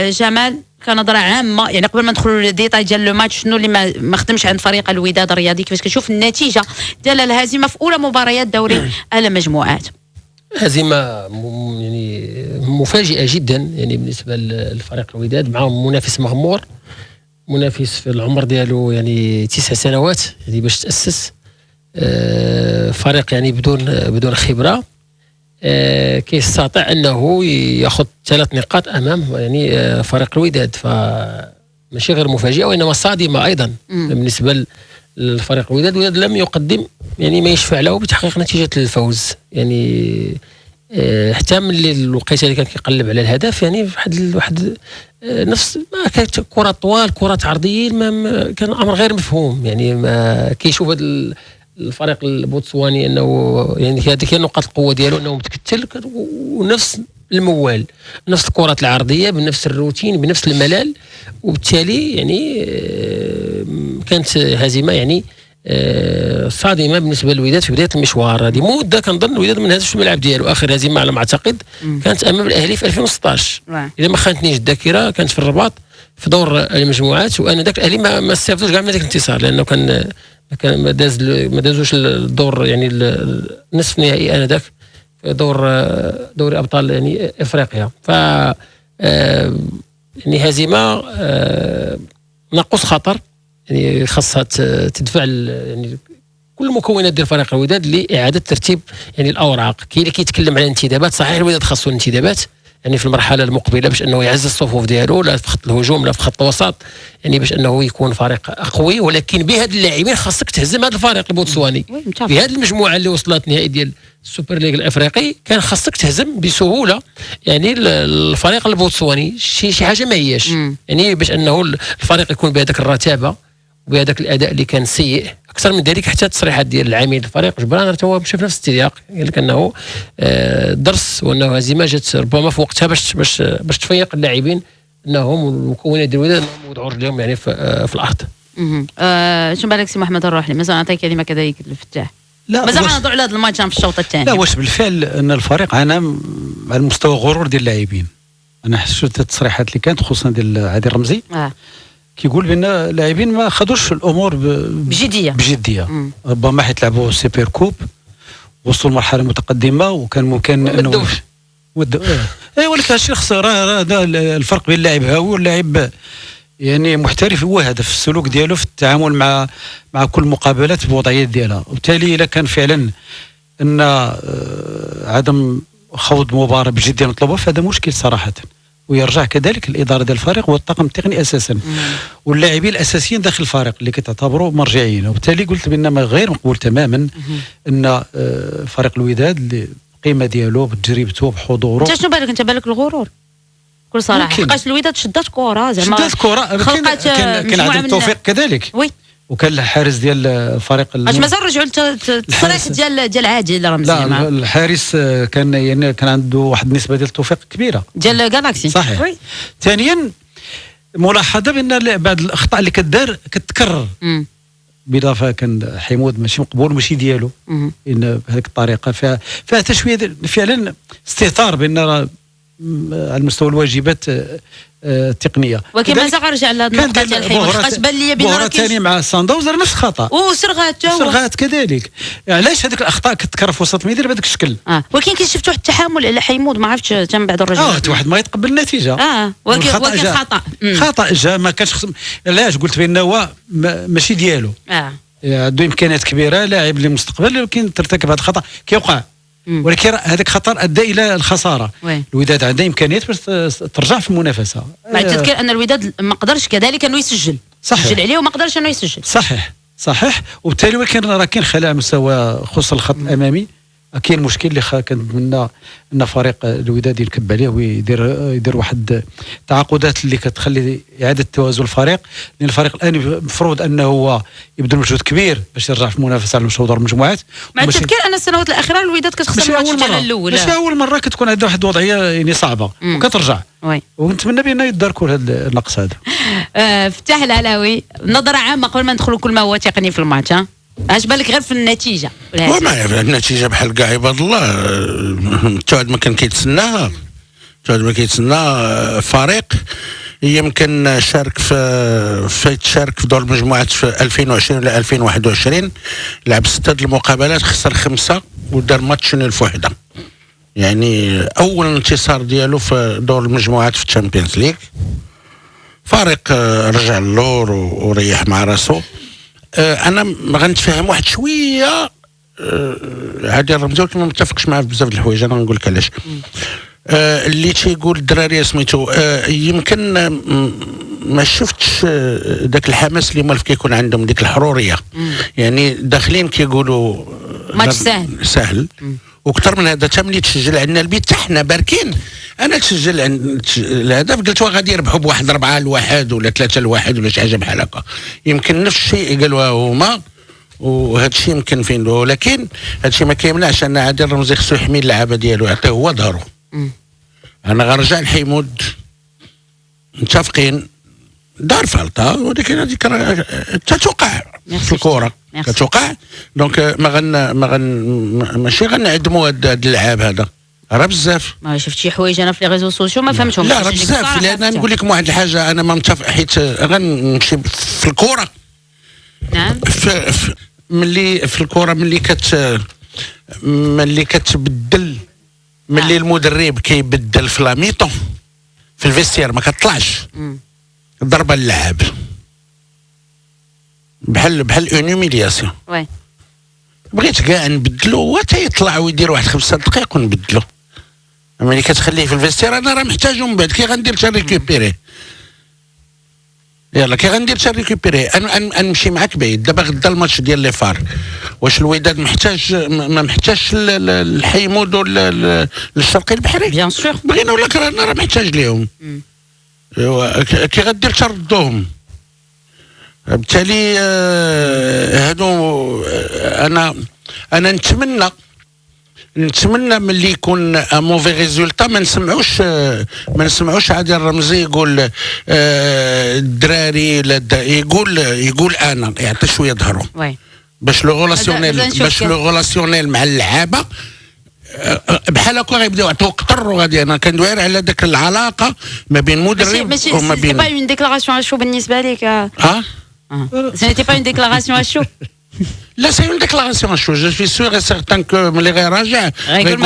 جمال كنظرة عامة يعني قبل ما ندخلوا للديتاي ديال لو ماتش، شنو اللي ما خدمش عند فريق الوداد الرياضي؟ كيفاش كتشوف النتيجة ديال الهزيمة في أولى مباريات دوري المجموعات؟ هزيمة يعني مفاجئة جدا يعني بالنسبة للفريق الوداد، مع منافس مغمور، منافس في العمر ديالو يعني 9 سنوات يعني باش تأسس، فريق يعني بدون خبرة، كيستطيع انه ياخذ 3 نقاط امام يعني فريق الوداد. فماشي غير مفاجئه وانما صادمه ايضا بالنسبه للفريق الوداد. الوداد لم يقدم يعني ما يشفع له بتحقيق نتيجه الفوز يعني، حتى من الوقيته اللي كان كيقلب على الهدف يعني واحد نفس ما كانت كره طوال كره عرضيين، ما كان امر غير مفهوم يعني. ما كيشوف هذا الفريق البوتسواني انه يعني هذيك هي نقاط القوه ديالو، انه متكتل ونفس الموال، نفس الكرات العرضيه بنفس الروتين بنفس الملل، وبالتالي يعني كانت هزيمه يعني صادمه بالنسبه للوداد في بدايه المشوار. هذه مده كنظن الوداد ما نهزش في الملعب ديالو. اخر هزيمه على ما اعتقد كانت امام الاهلي في 2016 اذا ما خانتنيش الذاكره، كانت في الرباط في دور المجموعات، وانا ذاك الاهلي ما استفدوش كاع من ذاك الانتصار، لانه كان ما دازوش الدور يعني النصف النهائي انذاك في دوري ابطال يعني افريقيا. ف يعني هزيمه ناقص خطر يعني، خاصها تدفع يعني كل المكونات ديال فريق الوداد لاعاده ترتيب يعني الاوراق. كاين اللي كيتكلم على الانتدابات، صحيح الوداد خاصو الانتدابات يعني في المرحله المقبله باش انه يعزز الصفوف ديالو، لا في خط الهجوم لا في خط الوسط يعني، باش انه يكون فريق قوي. ولكن بهاد اللاعبين خاصك تهزم هذا الفريق البوتسواني بهذه المجموعه اللي وصلت نهائي ديال السوبر ليغ الافريقي، كان خاصك تهزم بسهوله يعني الفريق البوتسواني. شي حاجه ما هياش يعني باش انه الفريق يكون بهذاك الرتابه وبهذاك الاداء اللي كان سيء. اكثر من ذلك حتى التصريحات ديال العميد الفريق جبران حتى هو مشى في نفس السياق، قال لك انه درس وانه هزيمه جات ربما في وقتها باش تفيق اللاعبين انهم المكونات ديال الوداد انهم يوضعوا رجلهم يعني في الارض. شنو بالك سي محمد الروحلي؟ مازال نعطيك كلمه كذلك الفتاح. لا مازال غنهضروا على هذا الماتش في الشوط الثاني. لا واش بالفعل ان الفريق عانى على المستوى غرور ديال اللاعبين. انا شفت التصريحات اللي كانت خصوصا ديال عادل رمزي كيقول بان اللاعبين ما خدوش الامور بجديه. ربما حيت لعبوا سوبر كوب وصلوا لمرحله متقدمه وكان ممكن انه ولكن هادشي خسر. هذا الفرق بين اللاعب هاوي واللاعب يعني محترف، هو هدف السلوك ديالو في التعامل مع كل مقابلات بوضعيات ديالها. وبالتالي الا كان فعلا ان عدم خوض مباراه بجديه مطلوبه فهذا مشكل صراحه. ويرجع كذلك الاداره ديال الفريق والطاقم التقني اساسا واللاعبين الاساسيين داخل الفريق اللي كتعتبروا مرجعيين. وبالتالي قلت بان غير مقبول تماما ان فريق الوداد اللي القيمه ديالو بتجربته بحضوره. انت شنو بالك؟ انت بالك الغرور بكل صراحه؟ لقاش الوداد شدات كره زعما خلقات كان عدم التوفيق كذلك. وي وكان الحارس ديال الفريق اش مازال رجعوا للتصريح ديال عادل رمزي. لا الحارس كان عنده واحد النسبه ديال التوفيق كبيره ديال جالاكسي. صحيح. ثانيا ملاحظه بان بعض الاخطاء اللي كدار كتكرر. بالاضافه كان حمود ماشي مقبول ماشي ديالو ان بهذيك الطريقه فيها شويه فعلا استهتار بان على المستوى الواجبات التقنيه. ولكن مازال غنرجع لهاد النقطه ديال الحمود، حقاش بان لي بان مباراه ثانيه مع سانداوز نفس الخطا وسرغات كذلك. علاش هذيك الاخطاء كتكرر في وسط الميدان بهذاك الشكل؟ ولكن كاين شفت واحد التحامل على حمود ما عرفتش تم بعد الرجل واحد ما يتقبل النتيجه. ولكن خطا جا ما كانش علاش قلت بانه هو ماشي ديالو. عنده امكانيات كبيره، لاعب للمستقبل، ولكن ترتكب هذا الخطا كيوقع. ولكن هذاك خطر ادى الى الخساره. الوداد عنده امكانيات باش ترجع في المنافسه. مع التذكير ان الوداد ما قدرش كذلك انه يسجل. سجل عليه وما قدرش انه يسجل. صحيح. وبالتالي ولكن راه كاين خلل على مستوى خصوصا الخط الامامي. كاين مشكل اللي كنتمنى ان فريق الوداد يركب عليه ويدير واحد التعاقدات اللي كتخلي اعاده توازن الفريق، لان الفريق الان المفروض انه هو يبذل مجهود كبير باش يرجع في المنافسه على مستوى دور المجموعات. مع التذكير ان السنوات الاخيره الوداد كتخسر الماتش ديال الاول. ماشي اول مره كتكون عندها واحد الوضعيه يعني صعبه وكترجع. ونتمنى بان يداركوا هذا النقص هذا. فتاح العلاوي، نظره عامه قبل ما ندخلوا كل ما هو تقني في الماتش. اش بالك غير في النتيجه؟ وما النتيجه بحال كاع عباد الله، التوعد ما كان كيتسناها. التوعد ما كيتسنى فريق يمكن تشارك في دور المجموعات في 2020 ولا 2021. لعب 6 المقابلات، خسر 5 ودار ماتش نيل في 1. يعني اول انتصار ديالو في دور المجموعات في الشامبيونز ليغ. فريق رجع اللور وريح مع راسو. انا ما غنتفهم واحد شويه عادي الرمزي، ولكن ما متفقش معاه بزاف د الحوايج. انا نقول لك علاش. اللي تيقول الدراري سميتو يمكن ما شفتش داك الحماس اللي مالف كيكون عندهم، ديك الحروريه. يعني داخلين كيقولوا ماتش سهل وكثر من هذا. حتى ملي تسجل عندنا البيت حتى حنا باركين. انا تسجل الهدف قلت غادي يربحوا بواحد 4-1 ولا 3-1 ولا شي حاجه بحال هكا. يمكن نفس الشيء قالوها هما، وهذا الشيء يمكن فين له، ولكن هذا الشيء ما كيمنعش ان عادل الرمزي خصو يحمي اللعابه ديالو، يعطيه هو ظهره. انا غنرجع لحيمود، متفقين دار فالطه، ولكن هذيك تتوقع في الكره، تتوقع. دونك ماشي غنعدموا هذا اللعاب هذا، راه بزاف. ما شفت شي حوايج انا في لي ريزو سوسيو ما فهمتهم. لا راه بزاف. لان نقول لكم واحد الحاجه، انا ما متفق، حيت غنمشي في الكره. نعم. ملي في الكره ملي كتبدل، ملي المدرب كيبدل في لاميطون في الفيستير ما كتطلعش ضربه للعاب بحال اون هوميلياسيون. وي بغيت كاع نبدلو، هو تيطلع ويدير واحد 5 دقائق ونبدلو. ملي كتخليه في الفيستير انا راه محتاجو من بعد. كي غندير تا ريكوبيري، يلا كي غندير تا ريكوبيري. انا نمشي معاك بعيد. دابا غدا الماتش ديال لي فار، واش الوداد محتاج ما محتاجش الحيمود ولا الشرقي البحري؟ بيان سور بغينا ولا كرهنا راه محتاج ليهم. ايوا كي غدير تردوهم. بالتالي هادو انا نتمنى ملي يكون موفي ريزولتا ما نسمعوش عادل الرمزي يقول الدراري يقول انا يعطي شويه ظهره باش لو غولاسيونيل مع اللعابه بحال هكا غيبداو يعطيو كثر. وغادي انا كندوير على داك العلاقه ما بين مدرب وما بين. با اون ديكلاراسيون اشو بالنسبه لك؟ سيتي با اون ديكلاراسيون اشو. لا سي اون ديكلاراسيون شو. جو سوي سور اي سيغتان كو ملي غيراجع غيقول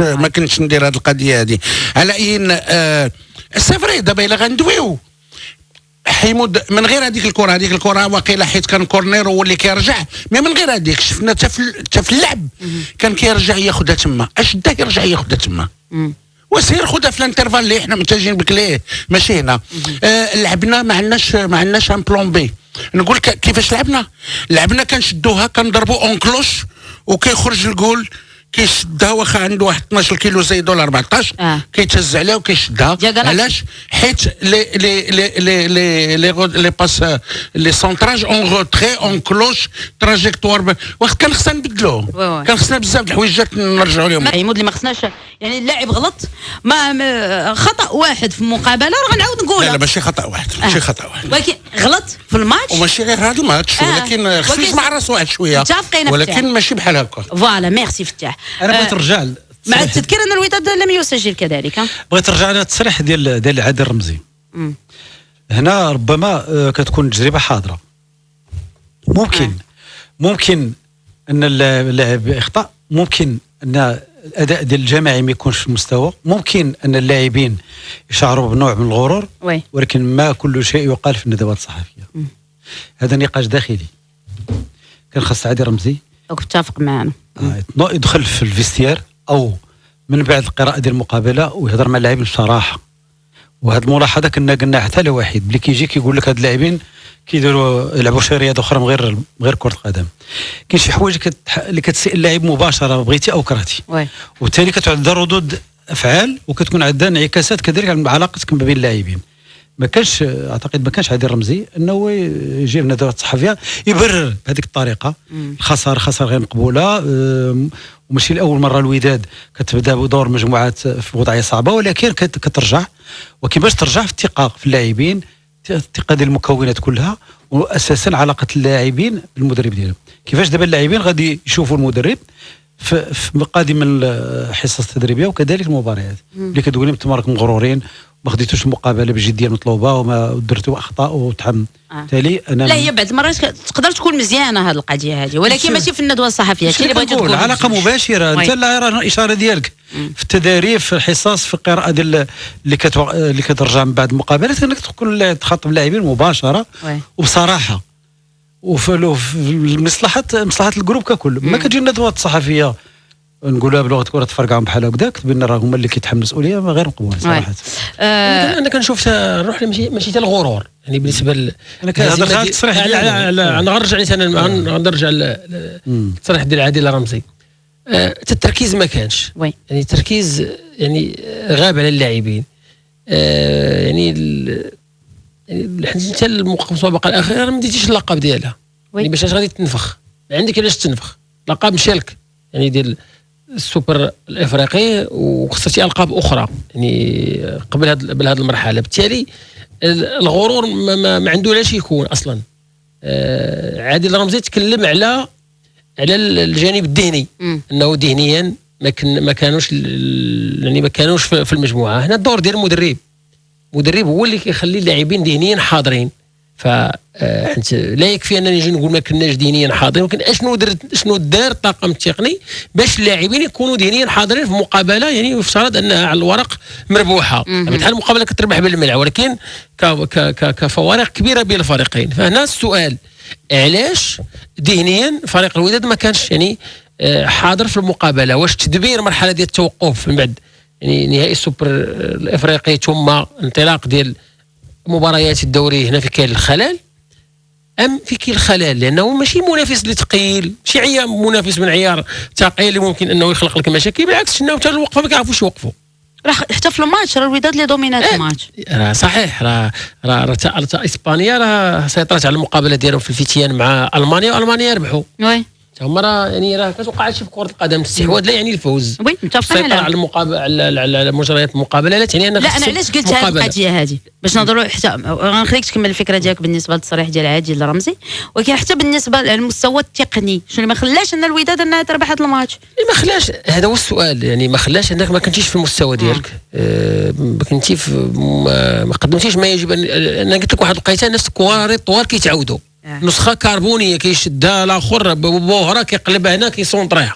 ما كنتش ندير هذه القضيه هذه. على اين سي فري. دابا الا غندويو حيمود من غير هذيك الكره واقيلا حيت كان كورنير هو اللي كيرجع، مي من غير هذيك شفنا حتى في اللعب كان كيرجع ياخذها تما. اش دا يرجع ياخذها تما وسير خذها في الانترفال اللي حنا محتاجين بك ليه، ماشي هنا. لعبنا ما عندناش ان بلون بي. نقول كيفاش لعبنا كنشدوها كنضربوا اون كلوش وكيخرج الجول، كيشدها واخا عنده واحد 12 كيلو زايد ولا 14 كيتهز عليها وكيشدها. علاش؟ حيت لي باس لي سونتراج اون روتري اون كلوش تراجيكتوار. واخا كان خصنا نبدلوه، كان خصنا بزاف د الحوايجات نرجعوا لهم. حيمود اللي ما خصناش، يعني اللاعب غلط، ما خطا واحد في مقابله راه غنعاود نقولها. لا ماشي خطا واحد، ولكن غلط في الماتش. وماشي غير هذا الماتش، ولكن خصو يسمع راسو واحد شويه، ولكن ماشي بحال هكا. فوالا ميرسي فتاح. انا بغيت نرجع مع التذكير ان الوداد لم يسجل كذلك. بغيت نرجع على التصريح ديال عادل الرمزي. هنا ربما كتكون تجربه حاضره. ممكن ان اللاعب يخطا، ممكن ان الاداء ديال الجماعي ما يكونش في المستوى، ممكن ان اللاعبين يشعروا بنوع من الغرور، ولكن ما كل شيء يقال في الندوات الصحفيه. هذا نقاش داخلي كان خاص عادل الرمزي متفق معنا يدخل في الفيستير او من بعد القراءه ديال المقابله ويهضر مع اللاعبين بصراحه. وهذه الملاحظه كنا قلنا حتى لواحد بلي كيجي كيقول لك هاد اللاعبين كيديروا يلعبوا شي رياضه اخرى من غير كره القدم. كاين شي حوايج اللي كتسال اللاعب مباشره بغيتي او كرهتي، وبالتالي كتعدى ردود افعال وكتكون عندها انعكاسات كذلك على علاقتك ما بين اللاعبين. ما كانش اعتقد ما كانش عادل الرمزي انه يجي الندوات الصحفيه يبرر بهذيك الطريقه خساره غير مقبوله. وماشي لاول مره الوداد كتبدا بدور مجموعات في وضعيه صعبه، ولكن كترجع. وكيفاش ترجع في الثقه في اللاعبين، الثقه ديال المكونات كلها، واساسا علاقه اللاعبين بالمدرب ديالهم. كيفاش دابا اللاعبين غادي يشوفوا المدرب في مقادم الحصص التدريبيه وكذلك المباريات اللي كتقول لهم انتم راكم مغرورين ما خديتوش المقابله بجديه مطلوبه وما درتوا اخطاء وتحم بالتالي انا لا هي بعض المرات تقدر تكون مزيانه هذه القضيه هذه، ولكن ماشي في الندوه الصحفيه. هادشي اللي بغيت تقول، علاقه مباشره. انت لا راه الاشاره ديالك في التدريب في الحصص في القراءه ديال اللي كترجع من بعد المقابلات انك تكون تخاطب اللاعبين مباشره وبصراحه وفي مصلحه الجروب ككل. ما كتجي الندوات الصحفيه نقولها بلغه كره تفرقعهم بحال هكذاك بان راه هما اللي كيتحملوا المسؤوليه غير مقبول صراحه. انا كنشوف نروح ماشي حتى الغرور يعني بالنسبه انا كنهضر على التصريح ديالو. غنرجع غنرجع للتصريح ديال عادل رمزي. التركيز ما كانش يعني التركيز يعني غاب على اللاعبين. يعني حتى المسابقه الاخيره ما ديتيش اللقب ديالها يعني باش غادي تنفخ ما عندك علاش تنفخ. لقب مشالك يعني ديال السوبر الافريقي وخسرتي القاب اخرى يعني قبل هذه المرحله. بالتالي الغرور ما عنده لاش يكون اصلا. عادل رمزي تكلم على الجانب الذهني انه ذهنيا ما كانوش يعني ما كانوش في المجموعه. هنا الدور ديال المدرب هو اللي كيخلي اللاعبين ذهنيا حاضرين. لا يكفي انني نجي نقول ما كناش ذهنيا حاضرين، ولكن شنو دار الطاقم التقني باش اللاعبين يكونوا ذهنيا حاضرين في مقابله يعني يفترض انها على الورق مربوحه. بحال المقابله كتربح بالملعب ولكن كفوارق كبيره بين الفريقين. فهنا السؤال علاش ذهنيا فريق الوداد ما كانش يعني حاضر في المقابله؟ واش تدبير مرحله ديال التوقف من بعد يعني نهائي السوبر الافريقي ثم انطلاق ديال مباريات الدوري هنا في كاين الخلل ام في كاين الخلل؟ لانه ماشي منافس اللي ثقيل، ماشي منافس من عيار ثقيل اللي ممكن انه يخلق لك مشاكل. بالعكس شناو حتى الوقفه ما كيعرفوش يوقفوا. راه حتى في الماتش راه الوداد اللي دومينات الماتش. راه صحيح راه اسبانيا راه سيطرت على المقابله ديالهم في الفتيان مع المانيا والمانيا ربحوا. وي هما راه يعني راه كتوقع هادشي في كره القدم. الاستحواذ لا يعني الفوز. وي متفقين على المقابله على مجريات المقابله لا تعني لا انا علاش قلت هذه القضيه هذه باش نهضروا حتى غنخليك تكمل الفكره ديالك بالنسبه للتصريح ديال عادل رمزي، ولكن حتى بالنسبه للمستوى التقني شنو اللي ما خلاش ان الوداد انها تربح هذا الماتش؟ ما خلاش، هذا هو السؤال. يعني ما خلاش انك ما كنتيش في المستوى ديالك. ما كنتي ما قدمتيش ما يجب. انا قلت لك واحد الوقيته الناس كواري طوال كيتعاودوا نسخه كربونيه كيشدها الاخر بوهره كيقلبها هنا كيسونطريها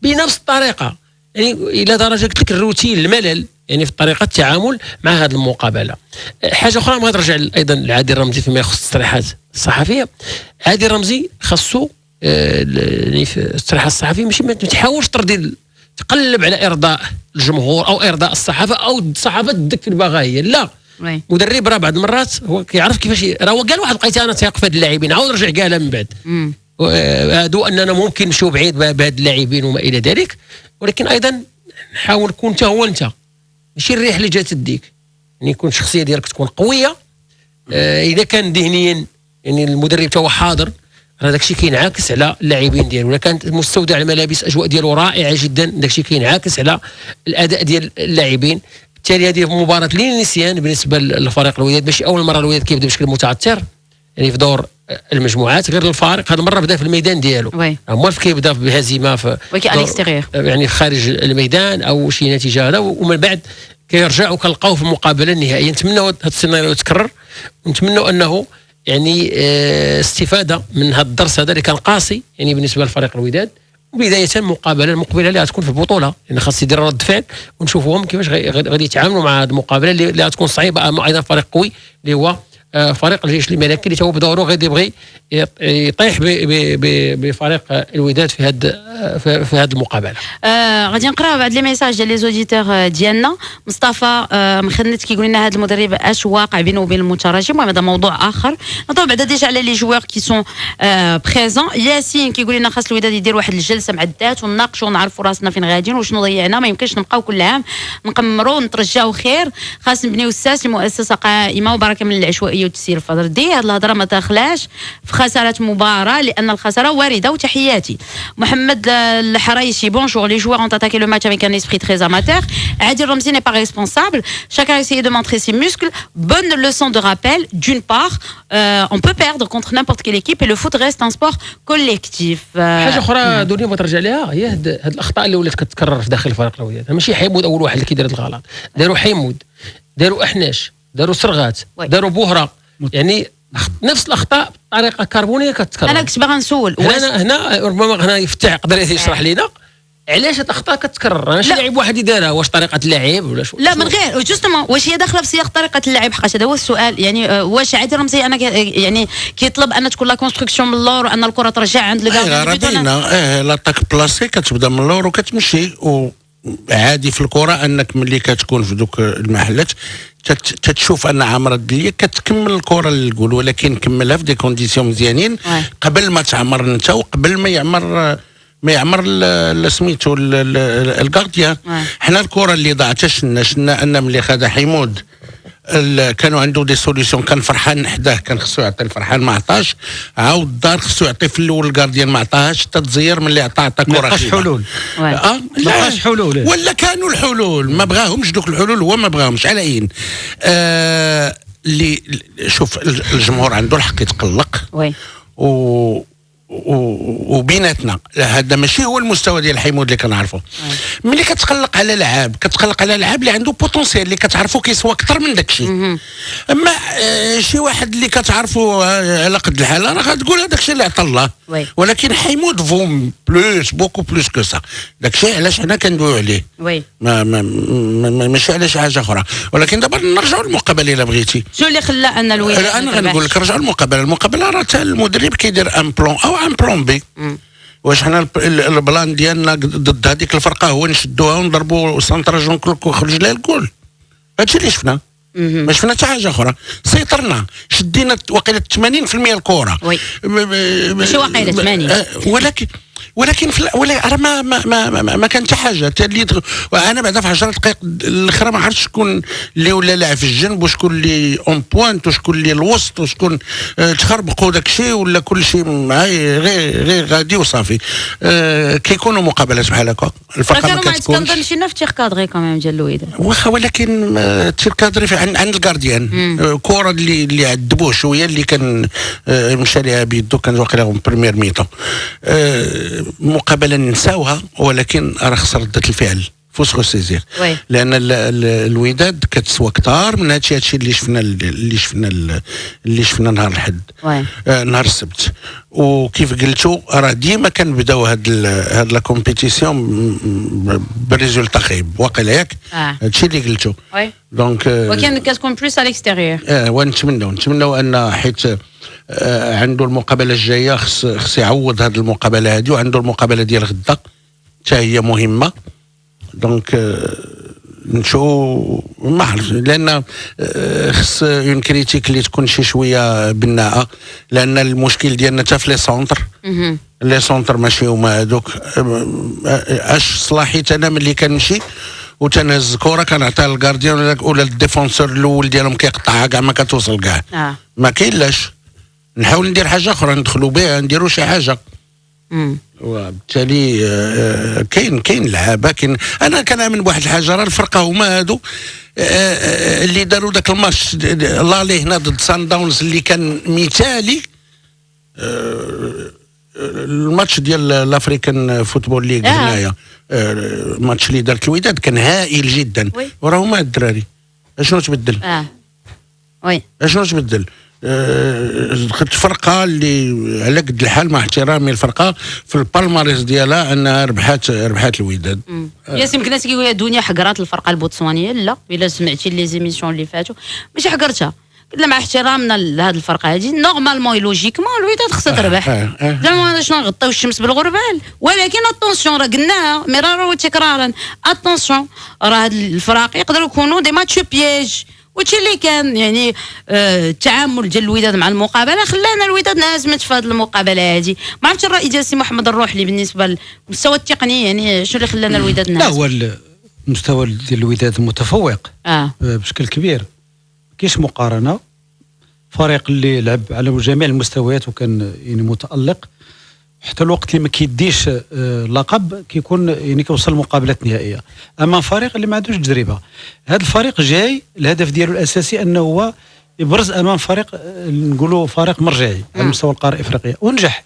بنفس الطريقه. يعني الى درجه قلت لك الروتين الملل يعني في طريقه التعامل مع هذه المقابله. حاجه اخرى ما ترجع ايضا لعادل رمزي فيما يخص التصريحات الصحفيه. عادل رمزي خاصو يعني في التصريحات الصحفيه ماشي ما تحاولش تقلب على ارضاء الجمهور او ارضاء الصحافه او الصحافه تدك في البغايه. لا مدرب راه بعض المرات هو كيعرف كيفاش راه هو قال واحد الوقيته انا تيق في هاد اللاعبين عاود رجع قالها من بعد هادو اننا ممكن نمشيو بعيد بهاد اللاعبين وما الى ذلك. ولكن ايضا حاول كون انت هو انت ماشي الريح اللي جات تديك. يعني يكون الشخصيه ديالك تكون قويه. اذا كان ذهنيا يعني المدرب تا هو حاضر راه داكشي كينعكس على اللاعبين ديالو. الا كانت مستودع الملابس الاجواء ديالو رائعه جدا داكشي كينعكس على الاداء ديال اللاعبين. بالتالي هذه مباراه للنسيان بالنسبه للفريق الوداد. ماشي اول مره الوداد كيبدا بشكل متعثر يعني في دور المجموعات غير الفارق هذه المره بدا في الميدان ديالو. موالف كيبدا بهزيمه في يعني خارج الميدان او شي نتيجه هذا ومن بعد كيرجعوا كنلقاو في المقابله النهائيه. نتمنوا هذا السيناريو يتكرر ونتمنوا انه يعني استفاده من هذا الدرس هذا اللي كان قاسي يعني بالنسبه لفريق الوداد. وبدايه المقابله المقبله اللي غتكون في البطوله لان خاص يدير رد فعل ونشوفوهم كيفاش غادي يتعاملوا مع هذه المقابله اللي غتكون صعيبه امام ايضا فريق قوي اللي هو فريق الجيش الملكي اللي هو بدوره غادي يبغي يطيح بفريق الوداد في هذه المقابله. غادي نقرا بعض لي ميساج ديال لي زوديتور ديالنا. مصطفى مخنت كيقول لنا هذا المدرب اش واقع بينه وبين المتراجم. المهم هذا موضوع اخر نهضروا بعدا ديجا على لي جوار كي سون بريزون. ياسين كيقول لنا خاص الوداد يدير واحد الجلسه مع الذات ونناقشوا ونعرفوا راسنا فين غاديين وشنو ضيعنا. ما يمكنش نبقاو كل عام نقمروا ونترجاو خير. خاص نبنيو الساس لمؤسسه قائمه وبركه من العشوائيه والتسيير الفردي. هذه الهضره ما داخلاش في خساره مباراه لان الخساره وارده. وتحياتي محمد الحرايشي. Bonjour, les joueurs ont attaqué le match avec un esprit très amateur. Adil Ramzi n'est pas responsable. Chacun a essayé de montrer ses muscles. Bonne leçon de rappel. D'une part, on peut perdre contre n'importe quelle équipe et le foot reste un sport collectif. حاجه اخرى دوني ما ترجع لها هي هاد الاخطاء اللي ولات كتكرر في داخل الفريق الوداد. ماشي حيمود اول واحد اللي كيدير هاد الغلط داروا حيمود داروا احناش، داروا صرغات، داروا بوهره، يعني نفس الاخطاء بطريقه كربونيه كتكرر. انا كنت باغا نسول هنا ربما هنا يفتح يقدر يشرح لنا علاش هاد الاخطاء كتكرر. انا شي لاعب واحد يدارها، واش طريقه اللعب ولا شو؟ لا من غير جوستومون واش هي داخله في سياق طريقه اللعب حقاش هذا هو السؤال. يعني واش عادي رمزي انا يعني كيطلب ان تكون لا كونستركسيون من اللور وان الكره ترجع عند الكارديان. لاطاك بلاسي كتبدا من اللور وكتمشي، وعادي في الكره انك ملي كتكون في دوك المحلات تتشوف ان عمر الدليه كتكمل الكره للجول، ولكن كملها في دي كونديسيون مزيانين قبل ما تعمر انت وقبل ما يعمر سميتو الكارديان. حنا الكره اللي ضاعت شنا ان ملي خدا حمود كانوا عنده دي سوليسيون، كان فرحان حداه كان خصو يعطي الفرحان ما عطاش، عاود الدار خصو يعطي في الاول الكارديان ما عطاهاش، تتزير ملي عطى كره ما بقاش حلول. ما بقاش حلول ولا كانوا الحلول ما بغاهمش دوك الحلول، هو ما بغاهمش على عين. اللي شوف الجمهور عنده الحق يتقلق وبيناتنا هذا ماشي هو المستوى ديال حمود اللي كنعرفه. ملي كتقلق على لعاب اللي عنده بوتونسيال اللي كتعرفو كيسوى اكثر من داكشي. اما شي واحد اللي كتعرفو على قد الحاله راه غتقول هذاك الشيء اللي عطى الله، ولكن حمود فوم بلوس بوكو بلوس كو سا. داكشي علاش حنا كندويو عليه، ماشي على شي حاجه اخرى. ولكن دابا نرجعوا للمقابله الا بغيتي. شنو اللي خلى ان الوداد؟ انا غنقول لك رجعوا للمقابله راه حتى المدرب كيدير ان بلون او ان بلون بي. واش حنا البلان ديالنا ضد هذيك الفرقه هو نشدوها ونضربوا سانتراجون كلك ويخرج لها الجول؟ هادشي اللي شفنا. ما شفنا حتى حاجه اخرى. سيطرنا، شدينا واقيلا 80% الكره. ماشي واقيلا 80. ولكن راه ما كان حتى حاجه اللي انا بعدا في 10 دقائق الاخرى ما عرفتش شكون اللي ولا لاعب في الجنب وشكون اللي اون بوينت وشكون اللي الوسط وشكون تخربقوا داك الشيء ولا كل شيء غير غادي وصافي. كيكونوا مقابلات بحال هكا الفرقه ما كتكونش. كنظن شي نفتي كادري كمان ديال الوداد واخا، ولكن تير كادري عند الكارديان كره اللي عذبوه شويه اللي كان مشى ليها بيدو كان واقيلا بريمير ميطون. مقابله نساوها، ولكن راه خسر ردة الفعل فوسخو سيزير، لان الوداد كتسوى كثار من هادشي اللي شفنا نهار الحد نهار السبت. وكيف قلتوا راه ديما كنبداو هاد لا كومبيتيسيون بريزولتا خايب واقيلا ياك. هادشي اللي قلتوا. دونك وكان كتكون بلوس على الاكستيريور. ونتمناو ان حيت عنده المقابله الجايه خص يعوض هذه المقابله هذه، وعنده المقابله ديال غدا حتى هي مهمه. دونك نشوف ما عرفت، لان خص اون كريتيك اللي تكون شي شويه بناءه، لان المشكل ديالنا حتى في لي سونتر ماشي هما هذوك. اش صلاحيت انا ملي كنمشي وتنهز كره كنعطيها للكارديان ولا الديفونسور الاول ديالهم كيقطعها كاع ما كتوصل كاع. ما كاينلاش. نحاول ندير حاجه اخرى ندخلوا بها نديروا شي حاجه. وبالتالي كاين لعابه كاين. انا كنامن بواحد الحاجه، راه الفرقه هما هادو اللي داروا داك الماتش لالي هنا ضد سان داونز اللي كان مثالي. الماتش ديال الافريكان فوتبول ليغ هنايا، الماتش اللي دارت الوداد كان هائل جدا. وراه هما الدراري اشنو تبدل؟ اشنو تبدل؟ فرقه اللي على قد الحال مع احترامي الفرقه في البالماريس ديالها انها ربحات الوداد. ياسين يمكن الناس كيقولوا الدنيا حقرات الفرقه البوتسوانيه. لا الا سمعتي لي زيميسيون اللي فاتوا ماشي حقرتها. قلنا مع احترامنا لهذه الفرقه هذه نورمالمون لوجيكمون الوداد خصها تربح. زعما شنو نغطيو الشمس بالغربال. ولكن اتونسيون راه قلناها مرارا وتكرارا، اتونسيون راه هاد الفرق يقدروا يكونوا دي ماتش بياج. وشي اللي كان يعني التعامل ديال الوداد مع المقابله خلانا الوداد نازمت في هذه المقابله هذه. ما عرفتش الراي ديال سي محمد الروحلي بالنسبه للمستوى التقني، يعني شنو اللي خلانا الوداد نازم؟ لا هو المستوى ديال الوداد متفوق بشكل كبير. كاينش مقارنه. فريق اللي لعب على جميع المستويات وكان يعني متالق حتى الوقت اللي ما كيديش لقب كيكون يعني كيوصل لمقابلات نهائيه. اما فريق اللي ما عندوش تجربه، هذا الفريق جاي الهدف ديالو الاساسي انه هو يبرز امام فريق نقولوا فريق مرجعي على مستوى القاره الافريقيه، ونجح.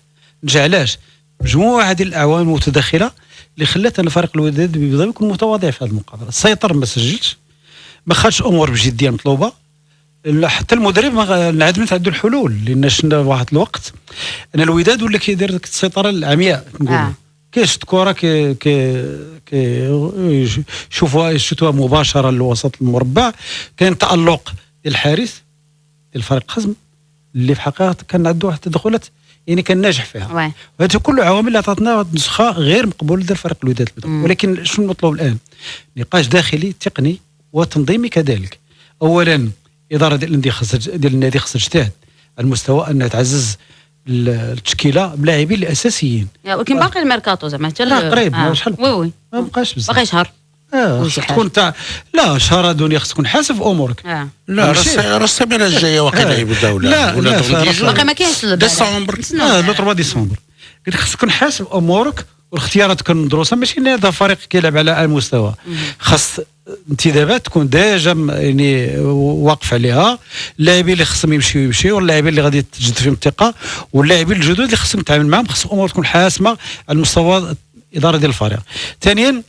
علاش؟ مجموعه هذه الاعوان المتداخله اللي خلات ان فريق الوداد يكون متواضع في هذه المقابله. سيطر ما سجلش، ما خدش امور بجديه مطلوبه. حتى المدرب ما انعدمت عنده الحلول، لان شفنا واحد الوقت ان الوداد ولا كيدير ديك السيطره العمياء نقولوا كيشد كره شفتوها مباشره لوسط المربع. كان تالق ديال الحارس ديال الفريق الخصم اللي في حقيقه كان عنده واحد التدخلات يعني كان ناجح فيها. وهذه كل عوامل اللي عطاتنا نسخه غير مقبوله ديال فريق الوداد البدر. ولكن شنو المطلوب الان؟ نقاش داخلي تقني وتنظيمي كذلك. اولا اداره ديال النادي خصها تجتهد على المستوى انها تعزز التشكيله بلاعبين الاساسيين. ولكن باقي الميركاتو زعما حتى قريب شحال وي ما بقاش بزاف، باقي شهر. تكون لا شهر دنيا خص تكون حاسب امورك. لا راه السنه الجايه واقيلا يبداو ولا باقي ما كاينش ديسمبر. لو 3 ديسمبر قلت خص تكون حاسب امورك والاختيارات تكون مدروسه. ماشي هذا فريق كيلعب على اعلى مستوى، خاص انتدابات تكون ديجا يعني واقف عليها. اللاعبين اللي خصهم يمشيو واللاعبين اللي غادي تجد فيهم الثقه واللاعبين الجدد اللي خصهم تتعامل معاهم، خص الامور تكون حاسمه على المستوى الاداره ديال الفريق. ثانيا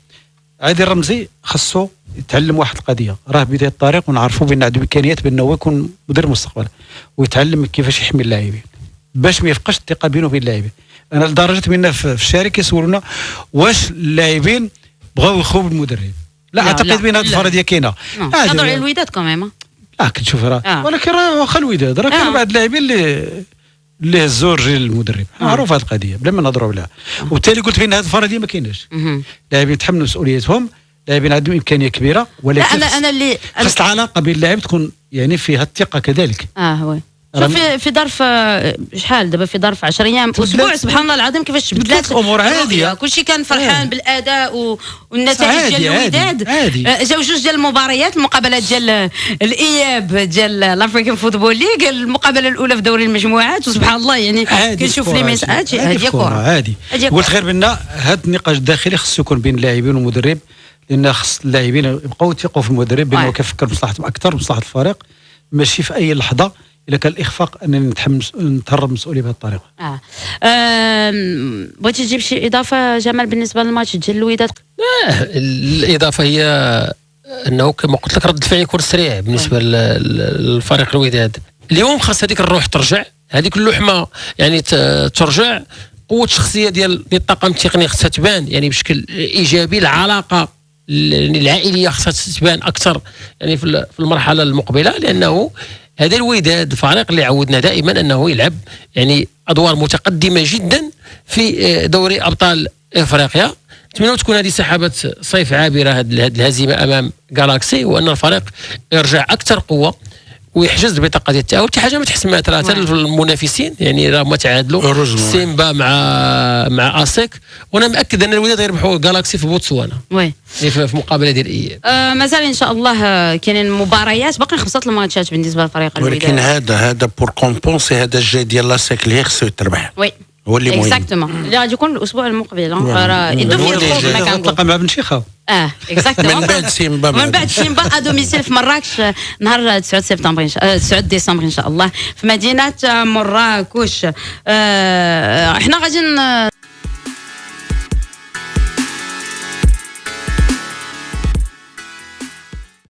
عادل الرمزي خصو يتعلم واحد القضيه، راه بدايه الطريق ونعرفوا بان عنده امكانيات بانه هو يكون مدرب مستقبل، ويتعلم كيفاش يحمي اللاعبين باش ما يفقش الثقه بينه وبين اللاعبين. انا لدرجه بان في الشارع كيسولونا واش اللاعبين بغاو يخوضوا بالمدرب. لا اعتقد بان هذه الفرضيه كاينه. هضروا على الوداد كمان كتشوف راه ولكن راه واخا الوداد راه كانوا بعض اللاعبين اللي هزوا رجل المدرب. معروف هذه القضيه بلا ما نهضروا عليها. وبالتالي قلت بان هذه الفرضيه ما كايناش. اللاعبين يتحملوا مسؤوليتهم، اللاعبين عندهم امكانيه كبيره، ولكن انا اللي خاص العلاقه بين اللاعب تكون يعني فيها الثقه كذلك. وي شوف في ظرف شحال دابا في ظرف 10 ايام اسبوع سبحان الله العظيم كيفاش تبدلات الامور عاديه. كلشي كان فرحان بالاداء والنتائج ديال الوداد. جاو جوج ديال المباريات، المقابلات ديال الاياب ديال الافريكان فوتبول ليغ، المقابله الاولى في دوري المجموعات، وسبحان الله يعني كنشوف لي ميساج هذه كره عادي. قلت غير بان هذا النقاش الداخلي خصو يكون بين اللاعبين والمدرب، لان خص اللاعبين يبقاو يثقوا في المدرب بانه كيفكر بمصلحتهم اكثر بمصلحه الفريق، ماشي في اي لحظه إلا كان الإخفاق أنني نتهرب مسؤولية بهذه الطريقة. بغيتي تجيب شي إضافة جمال بالنسبة للماتش ديال الوداد؟ الإضافة هي أنه كما قلت لك رد الفعل يكون سريع بالنسبة للفريق الوداد. اليوم خاص هذيك الروح ترجع، هذيك اللحمة يعني ترجع. قوة الشخصية ديال الطاقم التقني خاصها تبان يعني بشكل إيجابي. العلاقة العائلية خاصها تبان أكثر يعني في المرحلة المقبلة، لأنه هذا الوداد الفريق اللي عودنا دائما انه يلعب يعني ادوار متقدمه جدا في دوري ابطال افريقيا. نتمنى تكون هذه سحابه صيف عابره هذه الهزيمه امام جالاكسي، وان الفريق يرجع اكثر قوه ويحجز البطاقه ديال التاهل. حتى حاجه ما تحسن مع ثلاثه المنافسين يعني راه ما تعادلوا سيمبا مع اسيك، وانا مأكد ان الوداد يربحوا جالاكسي في بوتسوانا في مقابله ديال الاياب. مازال ان شاء الله كاينين مباريات، باقي 5 الماتشات بالنسبه لفريق الوداد. ولكن هذا بور كومبونسي هذا الجاي ديال لاسيك اللي خصو يتربح. هو اللي مهم اكزاكتومون اللي غادي يكون الاسبوع المقبل. راه يدو في الخوف ما كنطلق مع بن شيخاو. اكزاكتومون من بعد سيمبا ادوميسيل في مراكش نهار 9 سبتمبر 9 ديسمبر ان شاء الله في مدينه مراكش. احنا غادي